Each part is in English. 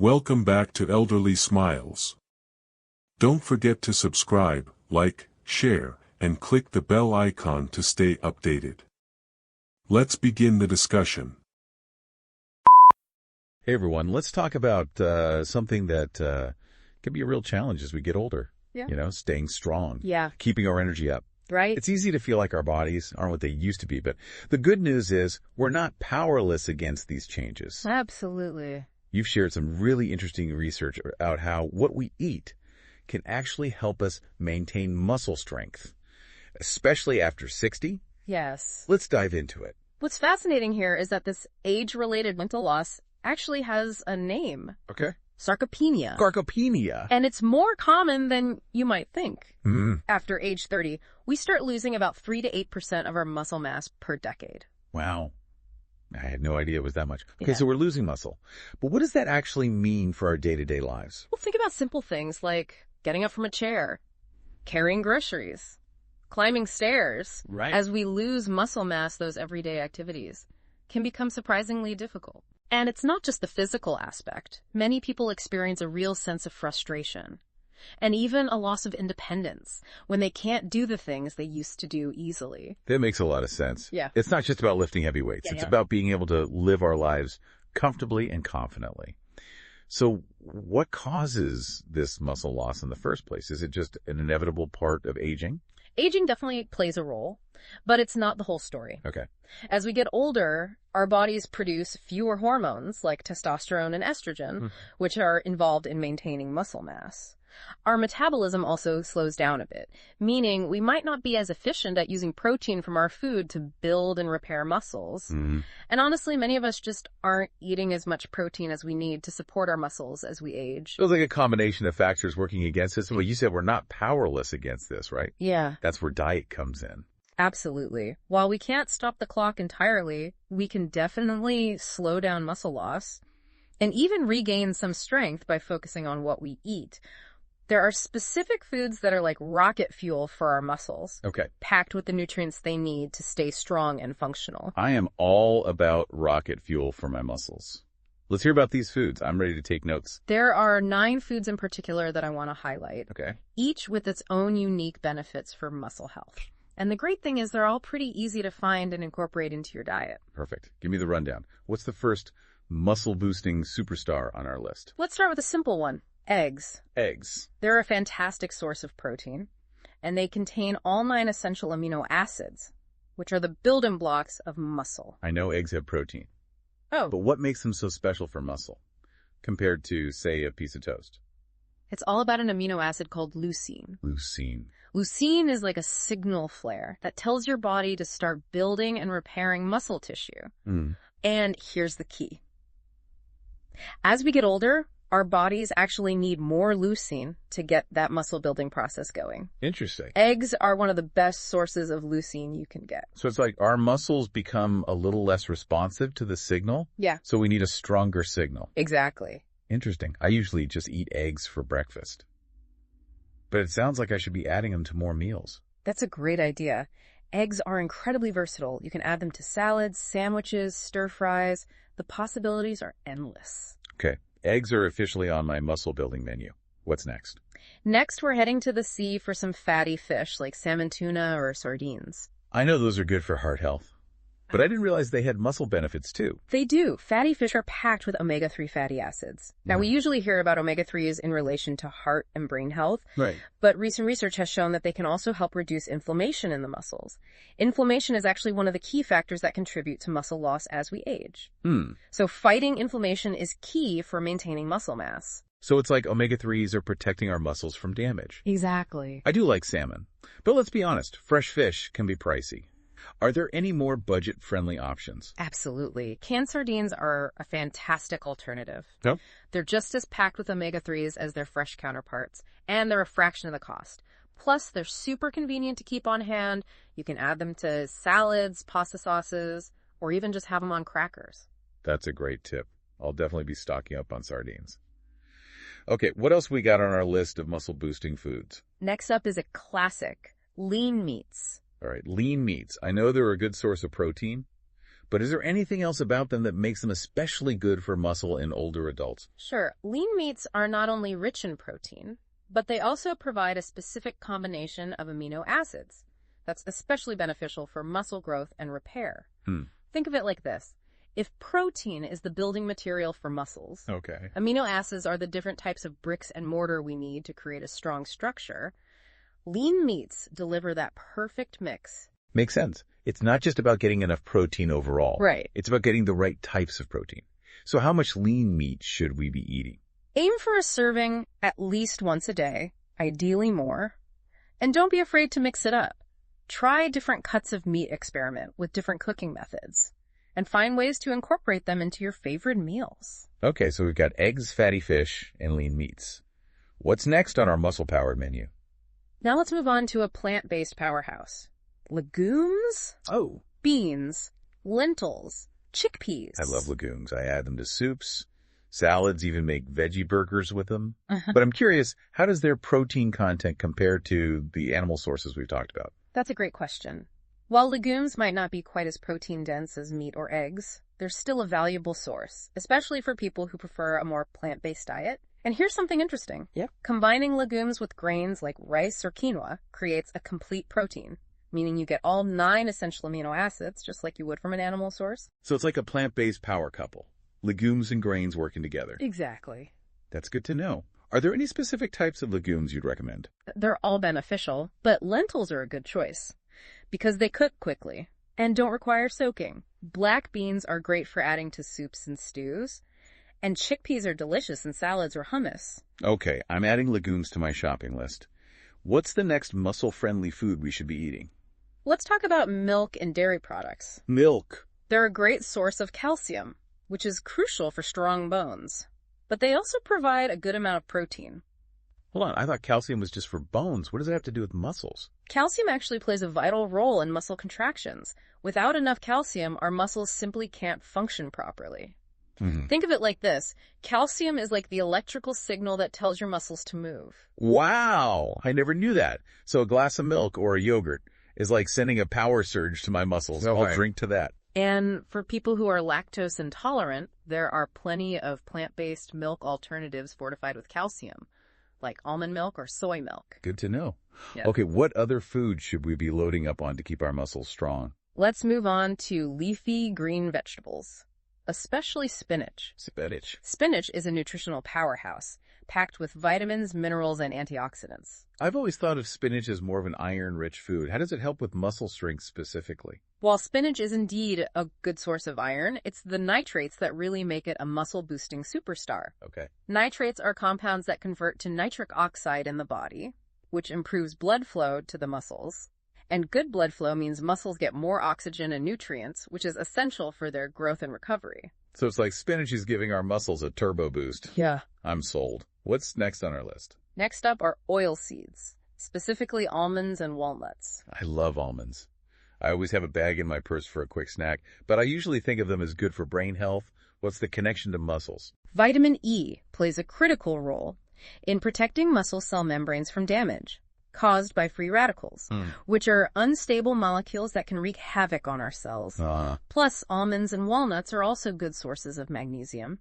Welcome back to Elderly Smiles. Don't forget to subscribe, like, share, and click the bell icon to stay updated. Let's begin the discussion. Hey everyone, let's talk about something that can be a real challenge as we get older. Yeah. You know, staying strong. Yeah. Keeping our energy up. Right? It's easy to feel like our bodies aren't what they used to be, but the good news is we're not powerless against these changes. Absolutely. You've shared some really interesting research about how what we eat can actually help us maintain muscle strength, especially after 60. Yes. Let's dive into it. What's fascinating here is that this age-related mental loss actually has a name. Okay. Sarcopenia. Sarcopenia. And it's more common than you might think. Mm-hmm. After age 30, we start losing about 3 to 8% of our muscle mass per decade. Wow. I had no idea it was that much. Okay, Yeah. so we're losing muscle. But what does that actually mean for our day-to-day lives? Well, think about simple things like getting up from a chair, carrying groceries, climbing stairs. Right. As we lose muscle mass, those everyday activities can become surprisingly difficult. And it's not just the physical aspect. Many people experience a real sense of frustration and even a loss of independence when they can't do the things they used to do easily. That makes a lot of sense. Yeah. It's not just about lifting heavy weights. Yeah, It's yeah. about being able to live our lives comfortably and confidently. So what causes this muscle loss in the first place? Is it just an inevitable part of aging? Aging definitely plays a role, but it's not the whole story. Okay. As we get older, our bodies produce fewer hormones like testosterone and estrogen, which are involved in maintaining muscle mass. Our metabolism also slows down a bit, meaning we might not be as efficient at using protein from our food to build and repair muscles. Mm-hmm. And honestly, many of us just aren't eating as much protein as we need to support our muscles as we age. Feels like a combination of factors working against us. Well, you said we're not powerless against this, right? Yeah, That's where diet comes in. absolutely. While we can't stop the clock entirely, we can definitely slow down muscle loss and even regain some strength by focusing on what we eat. There are specific foods that are like rocket fuel for our muscles, Okay. packed with the nutrients they need to stay strong and functional. I am all about rocket fuel for my muscles. Let's hear about these foods. I'm ready to take notes. There are 9 foods in particular that I want to highlight, Okay. each with its own unique benefits for muscle health. And the great thing is they're all pretty easy to find and incorporate into your diet. Perfect. Give me the rundown. What's the first muscle-boosting superstar on our list? Let's start with a simple one, eggs. Eggs. They're a fantastic source of protein, and they contain all 9 essential amino acids, which are the building blocks of muscle. I know eggs have protein, Oh, but what makes them so special for muscle compared to, say, a piece of toast? it's all about an amino acid called leucine. Leucine. Leucine is like a signal flare that tells your body to start building and repairing muscle tissue. Mm. And here's the key. As we get older, our bodies actually need more leucine to get that muscle building process going. Interesting. Eggs are one of the best sources of leucine you can get. So it's like our muscles become a little less responsive to the signal, Yeah, so we need a stronger signal. exactly. Interesting. I usually just eat eggs for breakfast. But it sounds like I should be adding them to more meals. That's a great idea. Eggs are incredibly versatile. You can add them to salads, sandwiches, stir fries. The possibilities are endless. Okay. Eggs are officially on my muscle building menu. What's next? Next, we're heading to the sea for some fatty fish like salmon tuna or sardines. I know those are good for heart health, but I didn't realize they had muscle benefits too. They do. Fatty fish are packed with omega-3 fatty acids. Now, we usually hear about omega-3s in relation to heart and brain health, Right. but recent research has shown that they can also help reduce inflammation in the muscles. Inflammation is actually one of the key factors that contribute to muscle loss as we age. So fighting inflammation is key for maintaining muscle mass. So it's like omega-3s are protecting our muscles from damage. Exactly. I do like salmon, but let's be honest, fresh fish can be pricey. Are there any more budget-friendly options? Absolutely. Canned sardines are a fantastic alternative. Yep. They're just as packed with omega-3s as their fresh counterparts, and they're a fraction of the cost. Plus, they're super convenient to keep on hand. You can add them to salads, pasta sauces, or even just have them on crackers. That's a great tip. I'll definitely be stocking up on sardines. Okay, what else we got on our list of muscle-boosting foods? Next up is a classic, lean meats. All right, lean meats. I know they're a good source of protein, But is there anything else about them that makes them especially good for muscle in older adults? Sure, lean meats are not only rich in protein, but they also provide a specific combination of amino acids that's especially beneficial for muscle growth and repair. Think of it like this. If protein is the building material for muscles, Okay. amino acids are the different types of bricks and mortar we need to create a strong structure, lean meats deliver that perfect mix. Makes sense. It's not just about getting enough protein overall. Right. It's about getting the right types of protein. So how much lean meat should we be eating? Aim for a serving at least once a day, ideally more. And don't be afraid to mix it up. Try different cuts of meat experiment with different cooking methods and find ways to incorporate them into your favorite meals. Okay, so we've got eggs, fatty fish, and lean meats. What's next on our muscle-powered menu? Now let's move on to a plant-based powerhouse. Legumes, Oh, beans, lentils, chickpeas. I love legumes. I add them to soups, salads, even make veggie burgers with them. But I'm curious, how does their protein content compare to the animal sources we've talked about? That's a great question. While legumes might not be quite as protein-dense as meat or eggs, they're still a valuable source, especially for people who prefer a more plant-based diet. And here's something interesting. Yeah. Combining legumes with grains like rice or quinoa creates a complete protein, meaning you get all 9 essential amino acids, just like you would from an animal source. So it's like a plant-based power couple. Legumes and grains working together. Exactly. That's good to know. Are there any specific types of legumes you'd recommend? They're all beneficial, but lentils are a good choice because they cook quickly and don't require soaking. Black beans are great for adding to soups and stews, and chickpeas are delicious in salads or hummus. Okay, I'm adding legumes to my shopping list. What's the next muscle-friendly food we should be eating? Let's talk about milk and dairy products. Milk. They're a great source of calcium, which is crucial for strong bones, but they also provide a good amount of protein. Hold on, I thought calcium was just for bones. What does it have to do with muscles? Calcium actually plays a vital role in muscle contractions. Without enough calcium, our muscles simply can't function properly. Think of it like this. Calcium is like the electrical signal that tells your muscles to move. Wow, I never knew that. So a glass of milk or a yogurt is like sending a power surge to my muscles. No I'll way. drink to that. And for people who are lactose intolerant, there are plenty of plant-based milk alternatives fortified with calcium, like almond milk or soy milk. Good to know. Yeah. Okay, what other food should we be loading up on to keep our muscles strong? Let's move on to leafy green vegetables, especially spinach. Spinach. Spinach is a nutritional powerhouse, packed with vitamins, minerals, and antioxidants. I've always thought of spinach as more of an iron-rich food. How does it help with muscle strength specifically? While spinach is indeed a good source of iron, it's the nitrates that really make it a muscle-boosting superstar. Okay. Nitrates are compounds that convert to nitric oxide in the body, which improves blood flow to the muscles. And good blood flow means muscles get more oxygen and nutrients, which is essential for their growth and recovery. So it's like spinach is giving our muscles a turbo boost. Yeah. I'm sold. What's next on our list? Next up are oil seeds, specifically almonds and walnuts. I love almonds. I always have a bag in my purse for a quick snack, but I usually think of them as good for brain health. What's the connection to muscles? Vitamin E plays a critical role in protecting muscle cell membranes from damage caused by free radicals, which are unstable molecules that can wreak havoc on our cells. Plus, almonds and walnuts are also good sources of magnesium,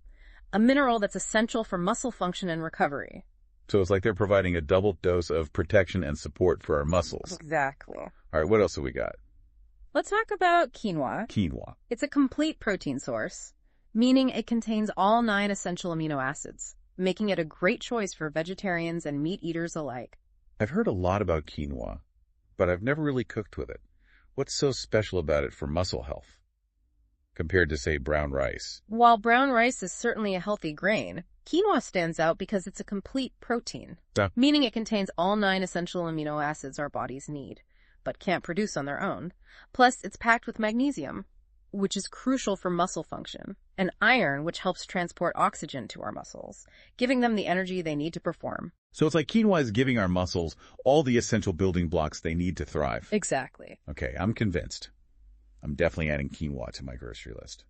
a mineral that's essential for muscle function and recovery. So it's like they're providing a double dose of protection and support for our muscles. Exactly. All right, what else have we got? Let's talk about quinoa. Quinoa. It's a complete protein source, meaning it contains all 9 essential amino acids, making it a great choice for vegetarians and meat eaters alike. I've heard a lot about quinoa, but I've never really cooked with it. What's so special about it for muscle health compared to, say, brown rice? While brown rice is certainly a healthy grain, quinoa stands out because it's a complete protein, meaning it contains all 9 essential amino acids our bodies need, but can't produce on their own. Plus, it's packed with magnesium, which is crucial for muscle function, and iron, which helps transport oxygen to our muscles, giving them the energy they need to perform. So it's like quinoa is giving our muscles all the essential building blocks they need to thrive. Exactly. Okay, I'm convinced. I'm definitely adding quinoa to my grocery list.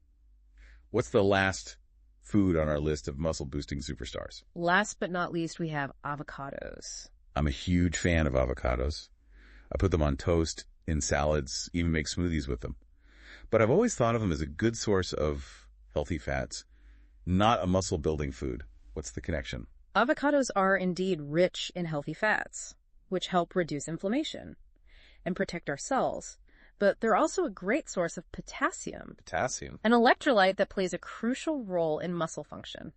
What's the last food on our list of muscle-boosting superstars? Last but not least, we have avocados. I'm a huge fan of avocados. I put them on toast, in salads, even make smoothies with them. but I've always thought of them as a good source of healthy fats, not a muscle-building food. What's the connection? Avocados are indeed rich in healthy fats, which help reduce inflammation and protect our cells. But they're also a great source of potassium. Potassium? An electrolyte that plays a crucial role in muscle function.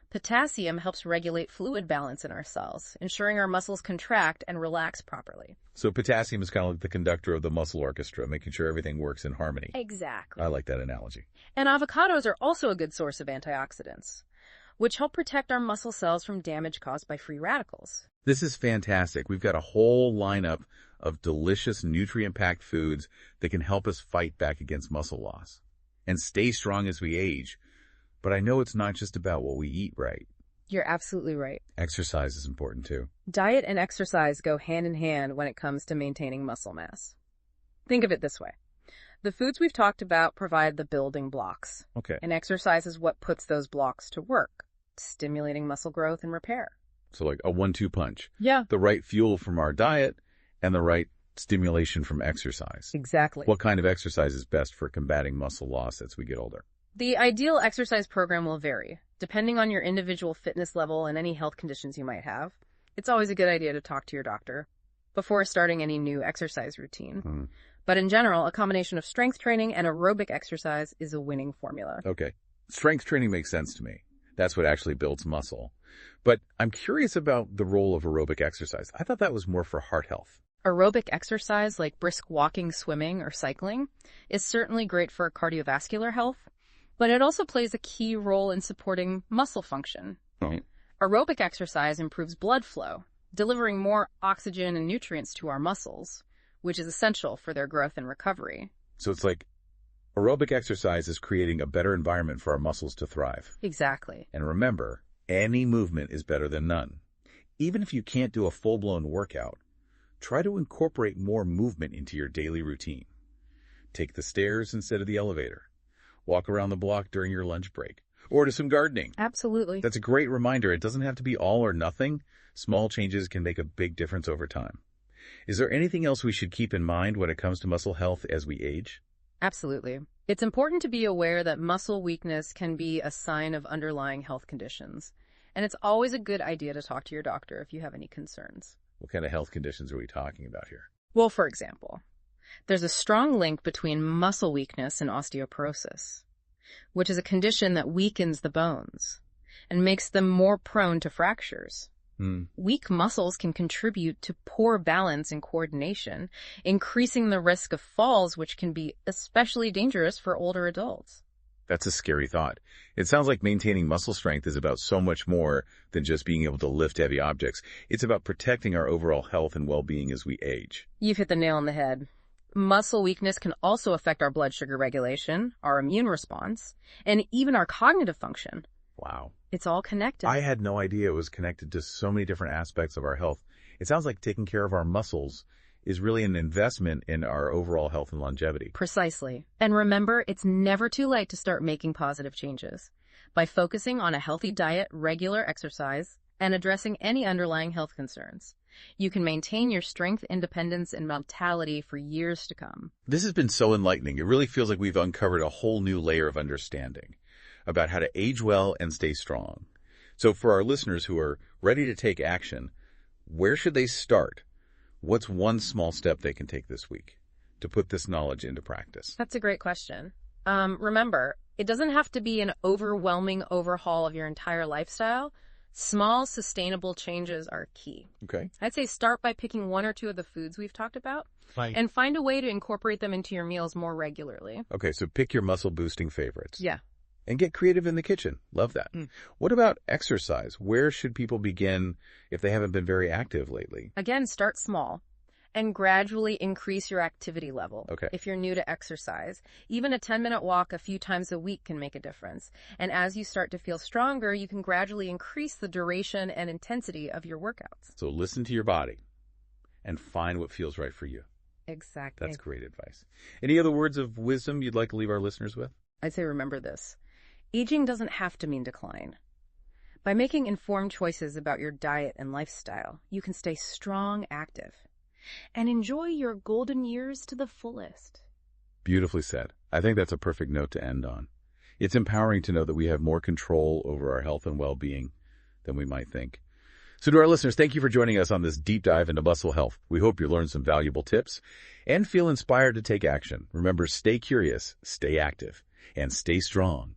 Potassium helps regulate fluid balance in our cells, ensuring our muscles contract and relax properly. So potassium is kind of like the conductor of the muscle orchestra, making sure everything works in harmony. Exactly. I like that analogy. And avocados are also a good source of antioxidants, which help protect our muscle cells from damage caused by free radicals. This is fantastic. We've got a whole lineup of delicious, nutrient-packed foods that can help us fight back against muscle loss and stay strong as we age. But I know it's not just about what we eat, right? You're absolutely right. Exercise is important too. Diet and exercise go hand in hand when it comes to maintaining muscle mass. Think of it this way. The foods we've talked about provide the building blocks. Okay. And exercise is what puts those blocks to work, stimulating muscle growth and repair. So like a 1-2 punch. Yeah. The right fuel from our diet and the right stimulation from exercise. Exactly. What kind of exercise is best for combating muscle loss as we get older? The ideal exercise program will vary, depending on your individual fitness level and any health conditions you might have. It's always a good idea to talk to your doctor before starting any new exercise routine. But in general, a combination of strength training and aerobic exercise is a winning formula. Okay. Strength training makes sense to me. That's what actually builds muscle. But I'm curious about the role of aerobic exercise. I thought that was more for heart health. Aerobic exercise like brisk walking, swimming, or cycling is certainly great for cardiovascular health, but it also plays a key role in supporting muscle function. Aerobic exercise improves blood flow, delivering more oxygen and nutrients to our muscles, which is essential for their growth and recovery. So it's like aerobic exercise is creating a better environment for our muscles to thrive. Exactly. And remember, any movement is better than none. Even if you can't do a full-blown workout, try to incorporate more movement into your daily routine. Take the stairs instead of the elevator. Walk around the block during your lunch break. Or do some gardening. Absolutely. That's a great reminder. It doesn't have to be all or nothing. Small changes can make a big difference over time. Is there anything else we should keep in mind when it comes to muscle health as we age? Absolutely. It's important to be aware that muscle weakness can be a sign of underlying health conditions. And it's always a good idea to talk to your doctor if you have any concerns. What kind of health conditions are we talking about here? Well, for example, there's a strong link between muscle weakness and osteoporosis, which is a condition that weakens the bones and makes them more prone to fractures. Weak muscles can contribute to poor balance and coordination, increasing the risk of falls, which can be especially dangerous for older adults. That's a scary thought. It sounds like maintaining muscle strength is about so much more than just being able to lift heavy objects. It's about protecting our overall health and well-being as we age. You've hit the nail on the head. Muscle weakness can also affect our blood sugar regulation, our immune response, and even our cognitive function. Wow. It's all connected. I had no idea it was connected to so many different aspects of our health. It sounds like taking care of our muscles is really an investment in our overall health and longevity. Precisely. And remember, it's never too late to start making positive changes. By focusing on a healthy diet, regular exercise, and addressing any underlying health concerns, you can maintain your strength, independence, and vitality for years to come. This has been so enlightening. It really feels like we've uncovered a whole new layer of understanding about how to age well and stay strong. So for our listeners who are ready to take action, where should they start? What's one small step they can take this week to put this knowledge into practice? That's a great question. Remember, it doesn't have to be an overwhelming overhaul of your entire lifestyle. Small, sustainable changes are key. Okay. I'd say start by picking one or two of the foods we've talked about and find a way to incorporate them into your meals more regularly. Okay, so pick your muscle-boosting favorites. Yeah. And get creative in the kitchen. Love that. What about exercise? Where should people begin if they haven't been very active lately? Again, start small and gradually increase your activity level. Okay. If you're new to exercise, even a 10-minute walk a few times a week can make a difference. And as you start to feel stronger, you can gradually increase the duration and intensity of your workouts. So listen to your body and find what feels right for you. Exactly. That's great advice. Any other words of wisdom you'd like to leave our listeners with? I'd say remember this. Aging doesn't have to mean decline. By making informed choices about your diet and lifestyle, you can stay strong, active, and enjoy your golden years to the fullest. Beautifully said. I think that's a perfect note to end on. It's empowering to know that we have more control over our health and well-being than we might think. So to our listeners, thank you for joining us on this deep dive into muscle health. We hope you learned some valuable tips and feel inspired to take action. Remember, stay curious, stay active, and stay strong.